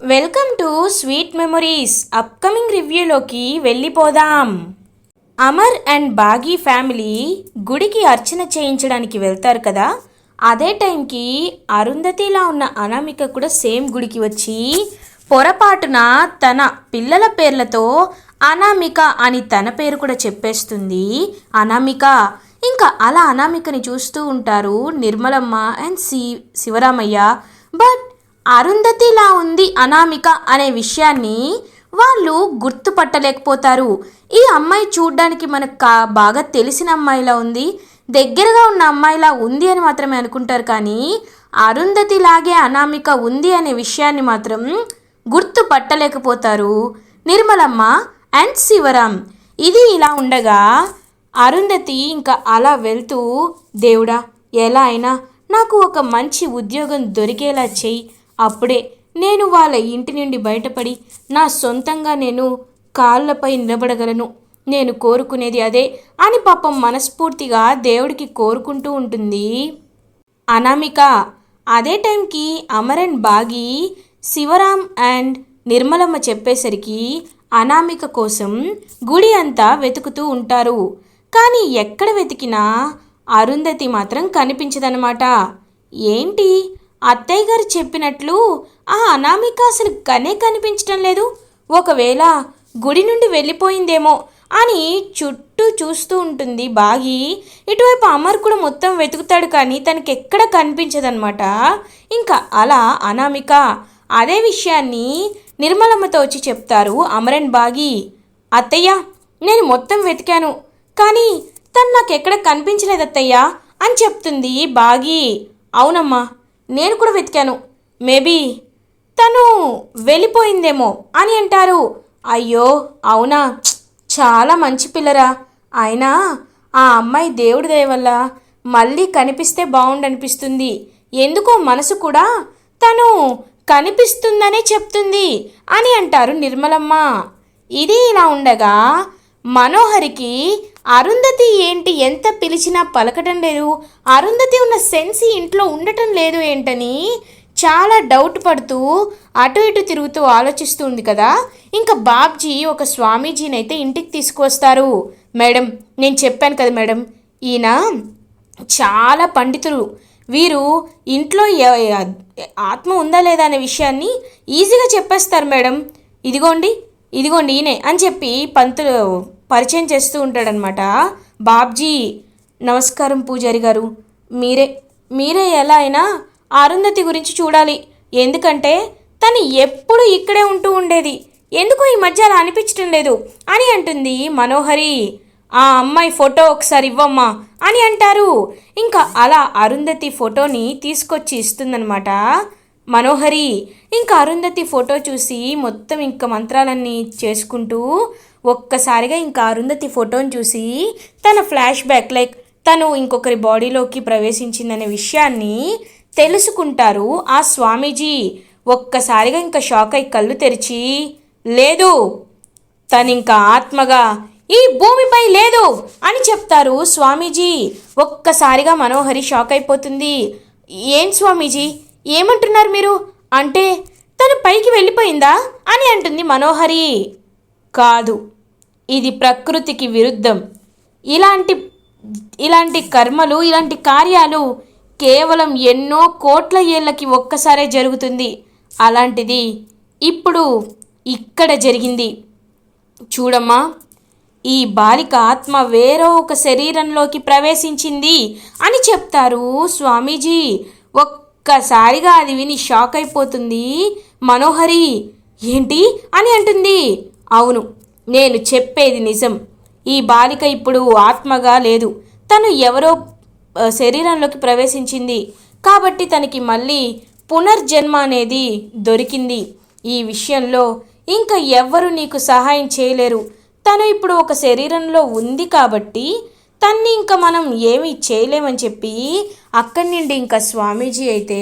Welcome to sweet memories. Upcoming రివ్యూలోకి వెళ్ళిపోదాం. Amar and Baaghi family గుడికి అర్చన చేయించడానికి వెళ్తారు కదా. అదే టైంకి అరుంధతిలా ఉన్న అనామిక కూడా సేమ్ గుడికి వచ్చి పొరపాటున తన పిల్లల పేర్లతో అనామిక అని తన పేరు కూడా చెప్పేస్తుంది అనామిక. ఇంకా అలా అనామికని చూస్తూ ఉంటారు నిర్మలమ్మ అండ్ శివరామయ్య. బట్ అరుంధతిలా ఉంది అనామిక అనే విషయాన్ని వాళ్ళు గుర్తుపట్టలేకపోతారు. ఈ అమ్మాయి చూడ్డానికి మనకు బాగా తెలిసిన అమ్మాయిలా ఉంది, దగ్గరగా ఉన్న అమ్మాయిలా ఉంది అని మాత్రమే అనుకుంటారు. కానీ అరుంధతిలాగే అనామిక ఉంది అనే విషయాన్ని మాత్రం గుర్తుపట్టలేకపోతారు నిర్మలమ్మ అండ్ శివరాం. ఇది ఇలా ఉండగా అరుంధతి ఇంకా అలా వెళ్తూ, దేవుడా ఎలా అయినా నాకు ఒక మంచి ఉద్యోగం దొరికేలా చెయ్యి, అప్పుడే నేను వాళ్ళ ఇంటి నుండి బయటపడి నా సొంతంగా నేను కాళ్ళపై నిలబడగలను, నేను కోరుకునేది అదే అని పాపం మనస్ఫూర్తిగా దేవుడికి కోరుకుంటూ ఉంటుంది అనామిక. అదే టైంకి అమర్ అండ్ బాగి శివరాం అండ్ నిర్మలమ్మ చెప్పేసరికి అనామిక కోసం గుడి అంతా వెతుకుతూ ఉంటారు. కానీ ఎక్కడ వెతికినా అరుంధతి మాత్రం కనిపించదనమాట. ఏంటి అత్తయ్య గారు చెప్పినట్లు ఆ అనామిక అసలు కనిపించడం లేదు, ఒకవేళ గుడి నుండి వెళ్ళిపోయిందేమో అని చుట్టూ చూస్తూ ఉంటుంది బాగి. ఇటువైపు అమర్ కూడా మొత్తం వెతుకుతాడు కానీ తనకి ఎక్కడ కనిపించదనమాట. ఇంకా అలా అనామిక అదే విషయాన్ని నిర్మలమ్మతో వచ్చి చెప్తారు అమర్ అండ్ బాగి. అత్తయ్య నేను మొత్తం వెతికాను కానీ తను నాకు ఎక్కడ కనిపించలేదు అత్తయ్య అని చెప్తుంది బాగి. అవునమ్మా నేను కూడా వెతికాను, మేబీ తను వెళ్ళిపోయిందేమో అని అంటారు. అయ్యో అవునా, చాలా మంచి పిల్లరా, అయినా ఆ అమ్మాయి దేవుడి దయ వల్ల మళ్ళీ కనిపిస్తే బాగుండనిపిస్తుంది, ఎందుకో మనసు కూడా తను కనిపిస్తుందనే చెప్తుంది అని అంటారు నిర్మలమ్మ. ఇది ఇలా ఉండగా మనోహరికి అరుంధతి ఏంటి ఎంత పిలిచినా పలకటం లేదు, అరుంధతి ఉన్న సెన్స్ ఇంట్లో ఉండటం లేదు ఏంటని చాలా డౌట్ పడుతూ అటు ఇటు తిరుగుతూ ఆలోచిస్తూ ఉంది కదా. ఇంకా బాబ్జీ ఒక స్వామీజీని అయితే ఇంటికి తీసుకువస్తారు. మేడం నేను చెప్పాను కదా మేడం, ఈయన చాలా పండితులు, వీరు ఇంట్లో ఆత్మ ఉందా లేదా అనే విషయాన్ని ఈజీగా చెప్పేస్తారు మేడం, ఇదిగోండి ఈయనే అని చెప్పి పంతులు పరిచయం చేస్తూ ఉంటాడనమాట. బాబ్జీ నమస్కారం పూజారి గారు, మీరే ఎలా అయినా అరుంధతి గురించి చూడాలి, ఎందుకంటే తను ఎప్పుడు ఇక్కడే ఉంటూ ఉండేది, ఎందుకో ఈ మధ్య అలా అనిపించడం లేదు అని అంటుంది మనోహరి. ఆ అమ్మాయి ఫోటో ఒకసారి ఇవ్వమ్మా అని అంటారు. ఇంకా అలా అరుంధతి ఫోటోని తీసుకొచ్చి ఇస్తుందన్నమాట మనోహరి. ఇంకా అరుంధతి ఫోటో చూసి మొత్తం ఇంకా మంత్రాలన్నీ చేసుకుంటూ ఒక్కసారిగా ఇంకా అరుంధతి ఫోటోని చూసి తన ఫ్లాష్ బ్యాక్ లైక్ తను ఇంకొకరి బాడీలోకి ప్రవేశించిందనే విషయాన్ని తెలుసుకుంటారు ఆ స్వామీజీ. ఒక్కసారిగా ఇంకా షాక్ అయి కళ్ళు తెరిచి, లేదు తనింకా ఆత్మగా ఈ భూమిపై లేదు అని చెప్తారు స్వామీజీ. ఒక్కసారిగా మనోహరి షాక్ అయిపోతుంది. ఏం స్వామీజీ ఏమంటున్నారు మీరు, అంటే తను పైకి వెళ్ళిపోయిందా అని అంటుంది మనోహరి. కాదు, ఇది ప్రకృతికి విరుద్ధం, ఇలాంటి కర్మలు ఇలాంటి కార్యాలు కేవలం ఎన్నో కోట్ల ఏళ్ళకి ఒక్కసారే జరుగుతుంది, అలాంటిది ఇప్పుడు ఇక్కడ జరిగింది. చూడమ్మా, ఈ బాలిక ఆత్మ వేరో ఒక శరీరంలోకి ప్రవేశించింది అని చెప్తారు స్వామీజీ. ఒక్కసారిగా అది విని షాక్ అయిపోతుంది మనోహరి. ఏంటి అని అంటుంది. అవును, నేను చెప్పేది నిజం, ఈ బాలిక ఇప్పుడు ఆత్మగా లేదు, తను ఎవరో శరీరంలోకి ప్రవేశించింది కాబట్టి తనకి మళ్ళీ పునర్జన్మ అనేది దొరికింది. ఈ విషయంలో ఇంకా ఎవ్వరూ నీకు సహాయం చేయలేరు, తను ఇప్పుడు ఒక శరీరంలో ఉంది కాబట్టి తన్ని ఇంకా మనం ఏమీ చేయలేమని చెప్పి అక్కడి నుండి ఇంకా స్వామీజీ అయితే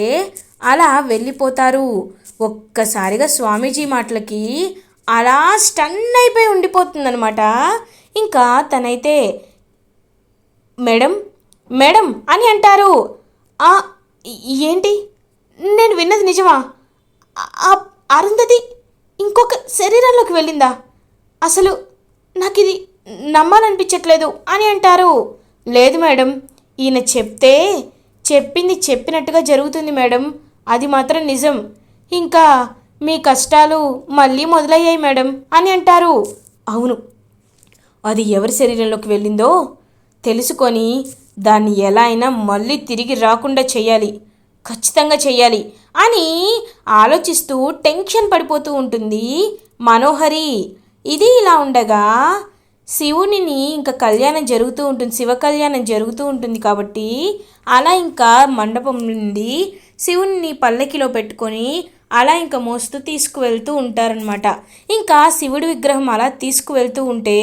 అలా వెళ్ళిపోతారు. ఒక్కసారిగా స్వామీజీ మాటలకి అలా స్టన్ అయిపోయి ఉండిపోతుందనమాట. ఇంకా తనైతే మేడం అని అంటారు. ఏంటి నేను విన్నది నిజమా? అరుంధతి ఇంకొక శరీరంలోకి వెళ్ళిందా? అసలు నాకు ఇది నమ్మాలనిపించట్లేదు అని అంటారు. లేదు మేడం, ఈయన చెప్పింది చెప్పినట్టుగా జరుగుతుంది మేడం, అది మాత్రం నిజం. ఇంకా మీ కష్టాలు మళ్ళీ మొదలయ్యాయి మేడం అని అంటారు. అవును, అది ఎవరి శరీరంలోకి వెళ్ళిందో తెలుసుకొని దాన్ని ఎలా అయినా మళ్ళీ తిరిగి రాకుండా చెయ్యాలి, ఖచ్చితంగా చెయ్యాలి అని ఆలోచిస్తూ టెన్షన్ పడిపోతూ ఉంటుంది మనోహరి. ఇది ఇలా ఉండగా శివునిని ఇంకా కళ్యాణం జరుగుతూ ఉంటుంది, శివ కళ్యాణం జరుగుతూ ఉంటుంది కాబట్టి అలా ఇంకా మండపం నుండి శివుని పల్లకిలో పెట్టుకొని అలా ఇంకా మోస్తూ తీసుకువెళ్తూ ఉంటారనమాట. ఇంకా శివుడి విగ్రహం అలా తీసుకువెళ్తూ ఉంటే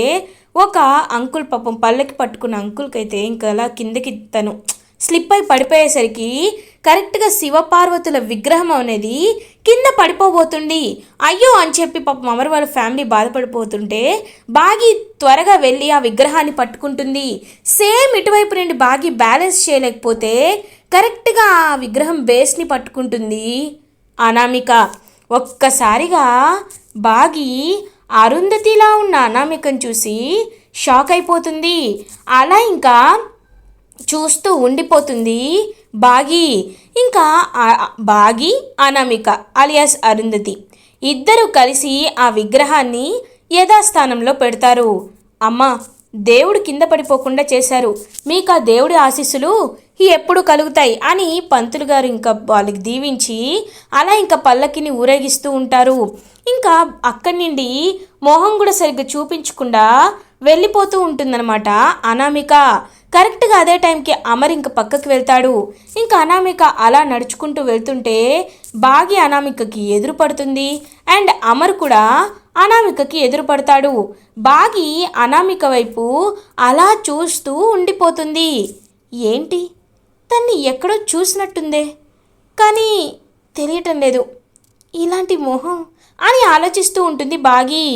ఒక అంకుల్, పాపం పల్లకి పట్టుకున్న అంకుల్కి అయితే ఇంకా అలా కిందకి తను స్లిప్ అయి పడిపోయేసరికి కరెక్ట్గా శివపార్వతుల విగ్రహం అనేది కింద పడిపోబోతుంది. అయ్యో అని చెప్పి పాపం అమర్ వాళ్ళ ఫ్యామిలీ బాధపడిపోతుంటే బాగి త్వరగా వెళ్ళి ఆ విగ్రహాన్ని పట్టుకుంటుంది. సేమ్ ఇటువైపు నుండి బాగి బ్యాలెన్స్ చేయలేకపోతే కరెక్ట్గా ఆ విగ్రహం బేస్ని పట్టుకుంటుంది అనామిక. ఒక్కసారిగా బాగి అరుంధతిలా ఉన్న అనామికను చూసి షాక్ అయిపోతుంది. అలా ఇంకా చూస్తూ ఉండిపోతుంది బాగి. ఇంకా బాగి, అనామిక అలియాస్ అరుంధతి ఇద్దరు కలిసి ఆ విగ్రహాన్ని యథాస్థానంలో పెడతారు. అమ్మ, దేవుడు కింద పడిపోకుండా చేశారు, మీకు ఆ దేవుడి ఆశీస్సులు ఎప్పుడు కలుగుతాయి అని పంతులు గారు ఇంకా వాళ్ళకి దీవించి అలా ఇంకా పల్లకిని ఊరేగిస్తూ ఉంటారు. ఇంకా అక్కడి నుండి మొహం కూడా సరిగ్గా చూపించకుండా వెళ్ళిపోతూ ఉంటుందన్నమాట అనామిక. కరెక్ట్గా అదే టైంకి అమర్ ఇంక పక్కకి వెళ్తాడు. ఇంకా అనామిక అలా నడుచుకుంటూ వెళ్తుంటే బాగి అనామికకి ఎదురు పడుతుంది అండ్ అమర్ కూడా అనామికకి ఎదురు పడతాడు. బాగి అనామిక వైపు అలా చూస్తూ ఉండిపోతుంది. ఏంటి, తన్ని ఎక్కడో చూసినట్టుందే కానీ తెలియటం లేదు, ఇలాంటి మొహం అని ఆలోచిస్తూ ఉంటుంది బాగి.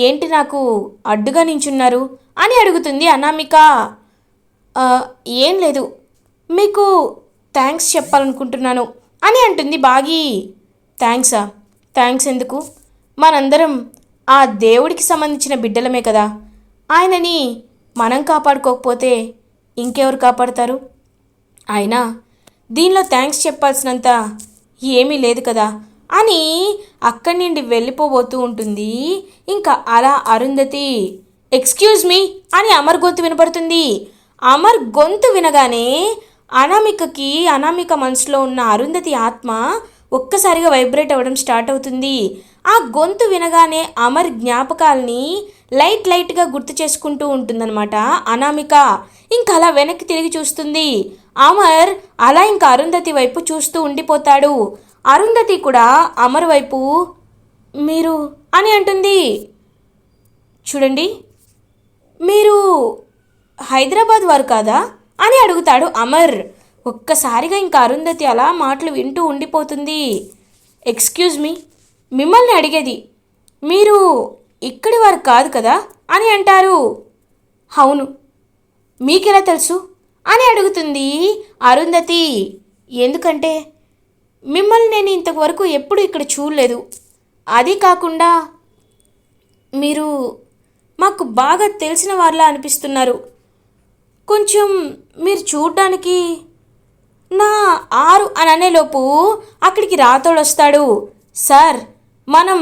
ఏంటి నాకు అడ్డుగా నించున్నారు అని అడుగుతుంది అనామిక. ఏం లేదు, మీకు థ్యాంక్స్ చెప్పాలనుకుంటున్నాను అని అంటుంది బాగి. థ్యాంక్సా? థ్యాంక్స్ ఎందుకు? మనందరం ఆ దేవుడికి సంబంధించిన బిడ్డలమే కదా, ఆయనని మనం కాపాడుకోకపోతే ఇంకెవరు కాపాడతారు? అయినా దీనిలో థ్యాంక్స్ చెప్పాల్సినంత ఏమీ లేదు కదా అని అక్కడి నుండి వెళ్ళిపోబోతూ ఉంటుంది. ఇంకా అలా అరుంధతి ఎక్స్క్యూజ్ మీ అని అమర్ గొంతు వినపడుతుంది. అమర్ గొంతు వినగానే అనామిక మనసులో ఉన్న అరుంధతి ఆత్మ ఒక్కసారిగా వైబ్రేట్ అవ్వడం స్టార్ట్ అవుతుంది. ఆ గొంతు వినగానే అమర్ జ్ఞాపకాలని లైట్గా గుర్తు చేసుకుంటూ ఉంటుందన్నమాట అనామిక. ఇంకా అలా వెనక్కి తిరిగి చూస్తుంది. అమర్ అలా ఇంకా అరుంధతి వైపు చూస్తూ ఉండిపోతాడు. అరుంధతి కూడా అమర్ వైపు మీరు అని అంటుంది. చూడండి, మీరు హైదరాబాద్ వారు కాదా అని అడుగుతాడు అమర్. ఒక్కసారిగా ఇంకా అరుంధతి అలా మాటలు వింటూ ఉండిపోతుంది. ఎక్స్క్యూజ్ మీ, మిమ్మల్ని అడిగేది, మీరు ఇక్కడి వారు కాదు కదా అని అంటారు. అవును, మీకెలా తెలుసు అని అడుగుతుంది అరుంధతి. ఎందుకంటే మిమ్మల్ని నేను ఇంతవరకు ఎప్పుడు ఇక్కడ చూడలేదు, అది కాకుండా మీరు మాకు బాగా తెలిసిన వారిలా అనిపిస్తున్నారు. కొంచెం మీరు చూడడానికి నా 6 అని అనేలోపు అక్కడికి రాతోడు వస్తాడు. సార్, మనం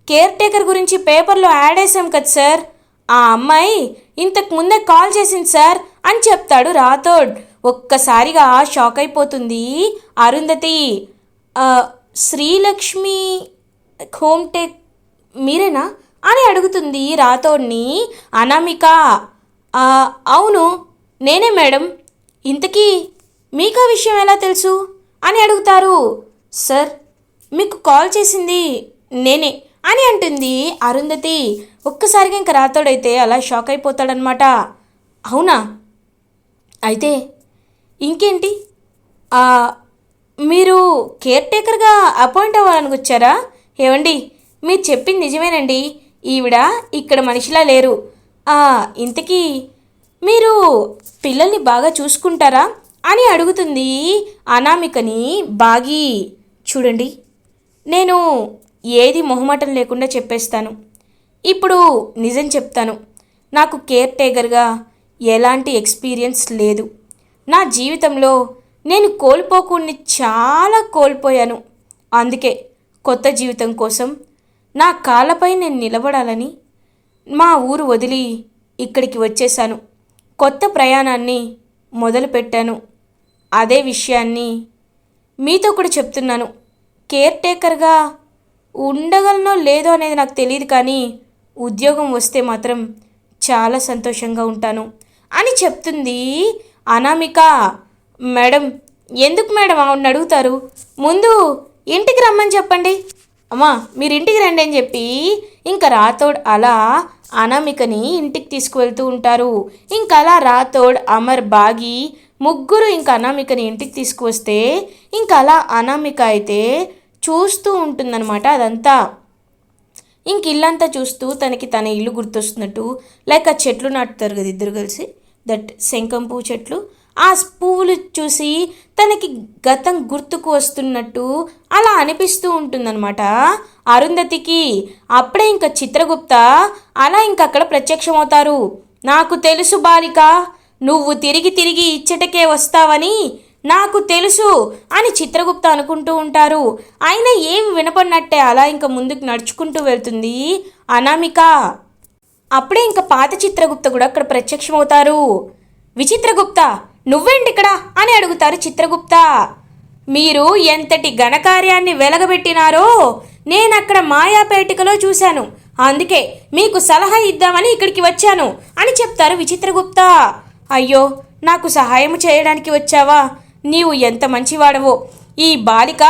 కేర్ టేకర్ గురించి పేపర్లో యాడ్ వేసాం కదా సార్, ఆ అమ్మాయి ఇంతకు ముందే కాల్ చేసింది సార్ అని చెప్తాడు రాథోడ్. ఒక్కసారిగా షాక్ అయిపోతుంది అరుంధతి. శ్రీలక్ష్మి హోమ్ టేక్ మీరేనా అని అడుగుతుంది రాథోడ్ని అనామిక. అవును నేనే మేడం, ఇంతకీ మీకు ఆ విషయం ఎలా తెలుసు అని అడుగుతారు. సార్, మీకు కాల్ చేసింది నేనే అని అంటుంది అరుంధతి. ఒక్కసారిగా ఇంకా రాథోడైతే అలా షాక్ అయిపోతాడనమాట. అవునా, అయితే ఇంకేంటి, మీరు కేర్ టేకర్గా అపాయింట్ అవ్వాలని వచ్చారా? ఏమండి, మీరు చెప్పింది నిజమేనండి, ఈవిడ ఇక్కడ మనిషిలా లేరు. ఇంతకీ మీరు పిల్లల్ని బాగా చూసుకుంటారా అని అడుగుతుంది అనామికని బాగి. చూడండి, నేను ఏది మొహమాటం లేకుండా చెప్పేస్తాను. ఇప్పుడు నిజం చెప్తాను. నాకు కేర్ టేకర్గా ఎలాంటి ఎక్స్పీరియన్స్ లేదు. నా జీవితంలో నేను కోల్పోకుండా చాలా కోల్పోయాను. అందుకే కొత్త జీవితం కోసం నా కాళ్ళపై నేను నిలబడాలని మా ఊరు వదిలి ఇక్కడికి వచ్చేసాను. కొత్త ప్రయాణాన్ని మొదలుపెట్టాను. అదే విషయాన్ని మీతో కూడా చెప్తున్నాను. కేర్ టేకర్గా ఉండగలనో లేదో అనేది నాకు తెలియదు, కానీ ఉద్యోగం వస్తే మాత్రం చాలా సంతోషంగా ఉంటాను అని చెప్తుంది అనామిక. మేడం, ఎందుకు మేడం ఆవిడని అడుగుతారు? ముందు ఇంటికి రమ్మని చెప్పండి. అమ్మా మీరు ఇంటికి రండి అని చెప్పి ఇంకా రాథోడ్ అలా అనామికని ఇంటికి తీసుకువెళ్తూ ఉంటారు. ఇంకా అలా రాథోడ్, అమర్, బాగి ముగ్గురు ఇంకా అనామికని ఇంటికి తీసుకువస్తే ఇంకా అలా అనామిక అయితే చూస్తూ ఉంటుందన్నమాట అదంతా. ఇంక ఇల్లంతా చూస్తూ తనకి తన ఇల్లు గుర్తొస్తున్నట్టు, లైక్ ఆ చెట్లు నాటుతారు కదా ఇద్దరు కలిసి, దట్ శంఖం పువ్వు చెట్లు, ఆ పువ్వులు చూసి తనకి గతం గుర్తుకు వస్తున్నట్టు అలా అనిపిస్తూ ఉంటుందన్నమాట అరుంధతికి. అప్పుడే ఇంకా చిత్రగుప్త అలా ఇంకక్కడ ప్రత్యక్షమవుతారు. నాకు తెలుసు బాలిక, నువ్వు తిరిగి తిరిగి ఇచ్చటకే వస్తావని నాకు తెలుసు అని చిత్రగుప్త అనుకుంటూ ఉంటారు. అయినా ఏమి వినపడినట్టే అలా ఇంకా ముందుకు నడుచుకుంటూ వెళ్తుంది అనామిక. అప్పుడే ఇంకా పాత చిత్రగుప్త కూడా అక్కడ ప్రత్యక్షమవుతారు. విచిత్రగుప్త నువ్వేంటి ఇక్కడ అని అడుగుతారు చిత్రగుప్త. మీరు ఎంతటి ఘనకార్యాన్ని వెలగబెట్టినారో నేను అక్కడ మాయాపేటికలో చూశాను, అందుకే మీకు సలహా ఇద్దామని ఇక్కడికి వచ్చాను అని చెప్తారు విచిత్రగుప్త. అయ్యో, నాకు సహాయం చేయడానికి వచ్చావా? నీవు ఎంత మంచివాడవో. ఈ బాలిక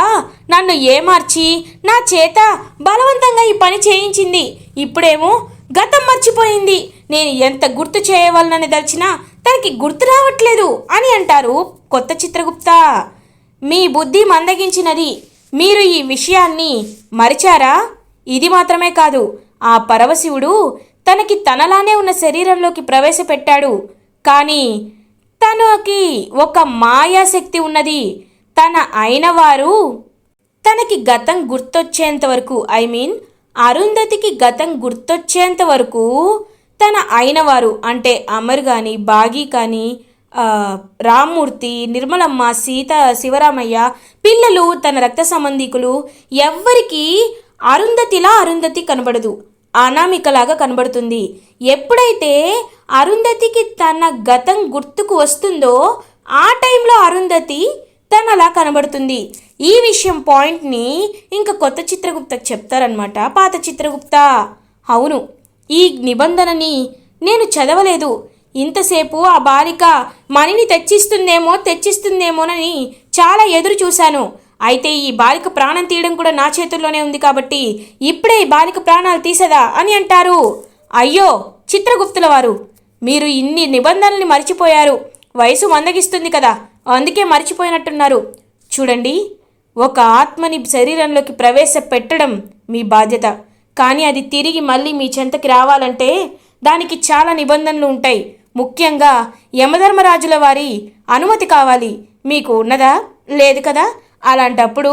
నన్ను ఏమార్చి నా చేత బలవంతంగా ఈ పని చేయించింది. ఇప్పుడేమో గతం మర్చిపోయింది. నేను ఎంత గుర్తు చేయవలనని దలిచినా తనకి గుర్తు రావట్లేదు అని అంటారు కొత్త చిత్రగుప్త. మీ బుద్ధి మందగించినది. మీరు ఈ విషయాన్ని మరిచారా? ఇది మాత్రమే కాదు, ఆ పరమశివుడు తనకి తనలానే ఉన్న శరీరంలోకి ప్రవేశపెట్టాడు. కానీ తనకి ఒక మాయాశక్తి ఉన్నది. తన అయినవారు తనకి గతం గుర్తొచ్చేంత వరకు, అరుంధతికి గతం గుర్తొచ్చేంత వరకు తన అయినవారు అంటే అమర్ కానీ, బాగి కానీ, రామ్మూర్తి, నిర్మలమ్మ, సీత, శివరామయ్య, పిల్లలు, తన రక్త సంబంధికులు ఎవ్వరికీ అరుంధతి కనబడదు, అనామికలాగా కనబడుతుంది. ఎప్పుడైతే అరుంధతికి తన గతం గుర్తుకు వస్తుందో ఆ టైంలో అరుంధతి తనలా కనబడుతుంది. ఈ విషయం పాయింట్ని ఇంకా కొత్త చిత్రగుప్తకు చెప్తారనమాట పాత చిత్రగుప్త. అవును, ఈ నిబంధనని నేను చదవలేదు. ఇంతసేపు ఆ బాలిక మణిని తెచ్చిస్తుందేమోనని చాలా ఎదురు చూశాను. అయితే ఈ బాలిక ప్రాణం తీయడం కూడా నా చేతుల్లోనే ఉంది కాబట్టి ఇప్పుడే ఈ బాలిక ప్రాణాలు తీసదా అని అంటారు. అయ్యో చిత్రగుప్తుల వారు, మీరు ఇన్ని నిబంధనల్ని మర్చిపోయారు. వయసు మందగిస్తుంది కదా, అందుకే మర్చిపోయినట్టున్నారు. చూడండి, ఒక ఆత్మని శరీరంలోకి ప్రవేశపెట్టడం మీ బాధ్యత. కానీ అది తిరిగి మళ్ళీ మీ చెంతకి రావాలంటే దానికి చాలా నిబంధనలు ఉంటాయి. ముఖ్యంగా యమధర్మరాజుల వారి అనుమతి కావాలి. మీకు ఉన్నదా? లేదు కదా. అలాంటప్పుడు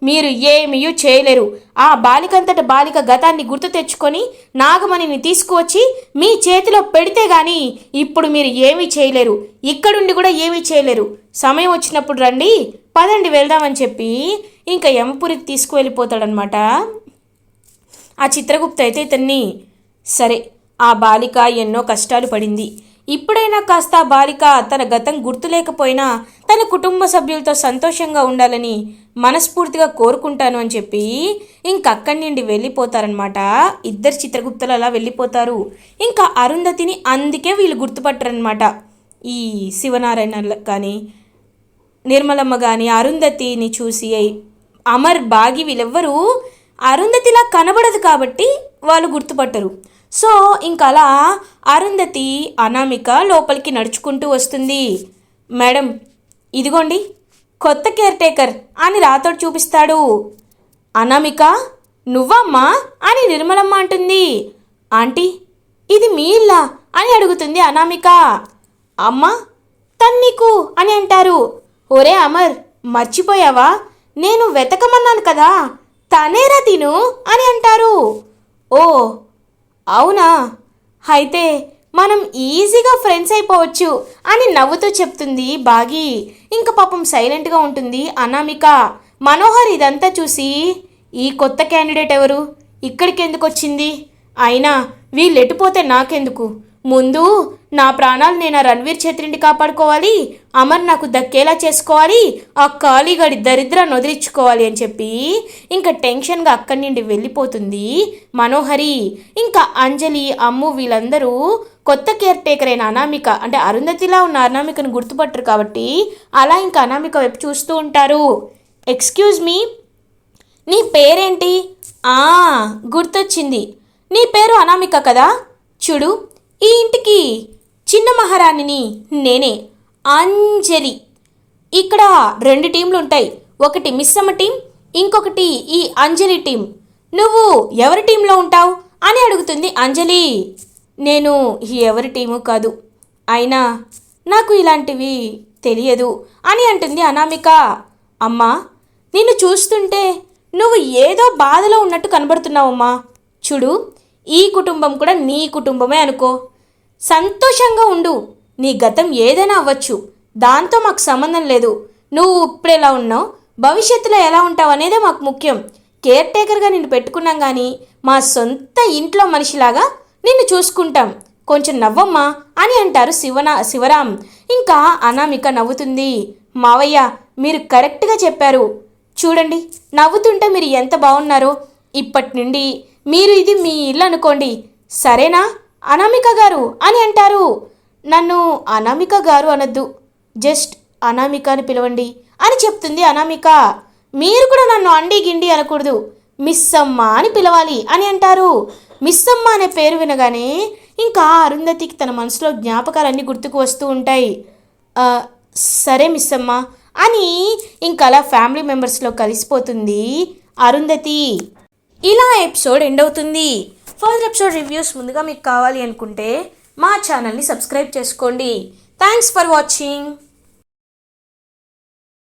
మీరు ఏమీ చేయలేరు. ఆ బాలికంతట బాలిక గతాన్ని గుర్తు తెచ్చుకొని నాగమణిని తీసుకువచ్చి మీ చేతిలో పెడితే గాని ఇప్పుడు మీరు ఏమీ చేయలేరు. ఇక్కడుండి కూడా ఏమీ చేయలేరు. సమయం వచ్చినప్పుడు రండి, పదండి వెళ్దామని చెప్పి ఇంకా యమపురికి తీసుకువెళ్ళిపోతాడనమాట ఆ చిత్రగుప్త. అయితే ఇతన్ని సరే, ఆ బాలిక ఎన్నో కష్టాలు పడింది. ఇప్పుడైనా కాస్త ఆ బాలిక తన గతం గుర్తులేకపోయినా తన కుటుంబ సభ్యులతో సంతోషంగా ఉండాలని మనస్ఫూర్తిగా కోరుకుంటాను అని చెప్పి ఇంకక్కడి నుండి వెళ్ళిపోతారనమాట. ఇద్దరు చిత్రగుప్తలు అలా వెళ్ళిపోతారు. ఇంకా అరుంధతిని అందుకే వీళ్ళు గుర్తుపట్టరనమాట. ఈ శివనారాయణ కానీ, నిర్మలమ్మ కానీ అరుంధతిని చూసి అమర్, బాగి వీళ్ళెవ్వరూ అరుంధతిలా కనబడదు కాబట్టి వాళ్ళు గుర్తుపట్టరు. సో ఇంకా అలా అరుంధతి అనామిక లోపలికి నడుచుకుంటూ వస్తుంది. మేడం, ఇదిగోండి కొత్త కేర్ టేకర్ అని రాథోడ్ చూపిస్తాడు. అనామిక, నువ్వమ్మా అని నిర్మలమ్మ అంటుంది. ఆంటీ, ఇది మీ ఇల్లా అని అడుగుతుంది అనామిక. అమ్మా, తన్నీకు అని అంటారు. ఒరే అమర్, మర్చిపోయావా? నేను వెతకమన్నాను కదా, తనేరా తిను అని అంటారు. ఓ అవునా, అయితే మనం ఈజీగా ఫ్రెండ్స్ అయిపోవచ్చు అని నవ్వుతూ చెప్తుంది బాగి. ఇంక పాపం సైలెంట్గా ఉంటుంది అనామిక. మనోహర్ ఇదంతా చూసి ఈ కొత్త క్యాండిడేట్ ఎవరు, ఇక్కడికి ఎందుకు వచ్చింది, అయినా వీళ్ళు ఎటుపోతే నాకెందుకు, ముందు నా ప్రాణాలు నేను ఆ రణ్వీర్ ఛత్రిని కాపాడుకోవాలి, అమర్ నాకు దక్కేలా చేసుకోవాలి, ఆ ఖాళీగడి దరిద్రాన్ని వదిలించుకోవాలి అని చెప్పి ఇంకా టెన్షన్గా అక్కడి నుండి వెళ్ళిపోతుంది మనోహరి. ఇంకా అంజలి, అమ్ము వీళ్ళందరూ కొత్త కేర్ టేకర్ అయిన అనామిక అంటే అరుంధతిలా ఉన్న అనామికను గుర్తుపట్టరు కాబట్టి అలా ఇంకా అనామిక వైపు చూస్తూ ఉంటారు. ఎక్స్క్యూజ్ మీ, నీ పేరేంటి? గుర్తొచ్చింది, నీ పేరు అనామిక కదా. చూడు, ఈ ఇంటికి చిన్న మహారాణిని నేనే, అంజలి. ఇక్కడ 2 టీంలు ఉంటాయి, ఒకటి మిస్సమ్మ టీం, ఇంకొకటి ఈ అంజలి టీం. నువ్వు ఎవరి టీంలో ఉంటావు అని అడుగుతుంది అంజలి. నేను ఎవరి టీము కాదు, అయినా నాకు ఇలాంటివి తెలియదు అని అంటుంది అనామిక. అమ్మా, నిన్ను చూస్తుంటే నువ్వు ఏదో బాధలో ఉన్నట్టు కనబడుతున్నావమ్మా. చూడు, ఈ కుటుంబం కూడా నీ కుటుంబమే అనుకో, సంతోషంగా ఉండు. నీ గతం ఏదైనా అవ్వచ్చు, దాంతో మాకు సంబంధం లేదు. నువ్వు ఇప్పుడు ఎలా ఉన్నావు, భవిష్యత్తులో ఎలా ఉంటావు అనేదే మాకు ముఖ్యం. కేర్ టేకర్గా నిన్ను పెట్టుకున్నాం కానీ మా సొంత ఇంట్లో మనిషిలాగా నిన్ను చూసుకుంటాం. కొంచెం నవ్వమ్మా అని అంటారు శివరాం. ఇంకా అనామిక నవ్వుతుంది. మావయ్య, మీరు కరెక్ట్గా చెప్పారు. చూడండి, నవ్వుతుంటే మీరు ఎంత బాగున్నారో. ఇప్పటి నుండి మీరు ఇది మీ ఇల్లు అనుకోండి, సరేనా అనామిక గారు అని అంటారు. నన్ను అనామిక గారు అనొద్దు, జస్ట్ అనామిక అని పిలవండి అని చెప్తుంది అనామిక. మీరు కూడా నన్ను అండి గిండి అనకూడదు, మిస్సమ్మ అని పిలవాలి అని అంటారు. మిస్సమ్మ అనే పేరు వినగానే ఇంకా అరుంధతికి తన మనసులో జ్ఞాపకాలన్నీ గుర్తుకు వస్తూ ఉంటాయి. సరే మిస్సమ్మ అని ఇంకా అలా ఫ్యామిలీ మెంబర్స్లో కలిసిపోతుంది అరుంధతి. ఇలా ఎపిసోడ్ ఎండ్ అవుతుంది. ఫర్దర్ ఎపిసోడ్ రివ్యూస్ ముందుగా మీకు కావాలి అనుకుంటే మా ఛానల్ని సబ్స్క్రైబ్ చేసుకోండి. Thanks for watching.